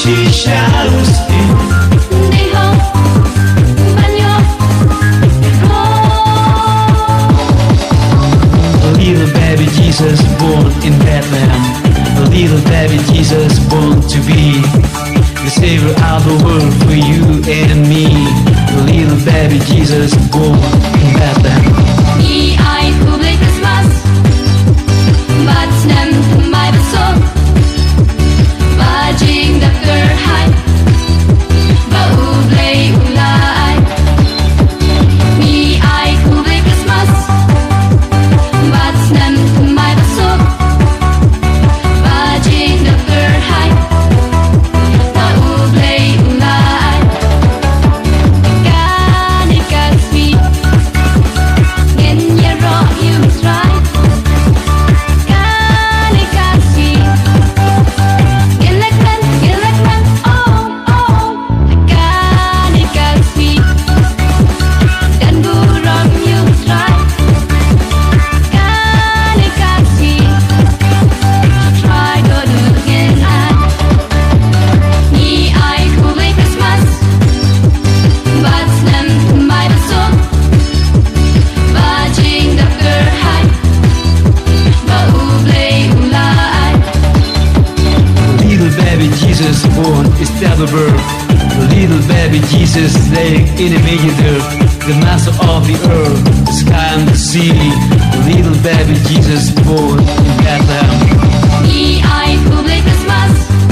shadows Dijo, baño, a little baby Jesus born in Bethlehem, a little baby Jesus born to be the savior of the world for you and me, a little baby Jesus born in Bethlehem. I ai public Christmas, but nem my beso, bajing the girl high, ba ublay ulay. I ai public Christmas, but nem my beso, bajing the girl high, ba ublay ulay. Kanika sweet. Jesus born is the birth. The little baby Jesus laying in a manger, the master of the earth, the sky and the sea. The little baby Jesus born in Bethlehem. I ai public Christmas.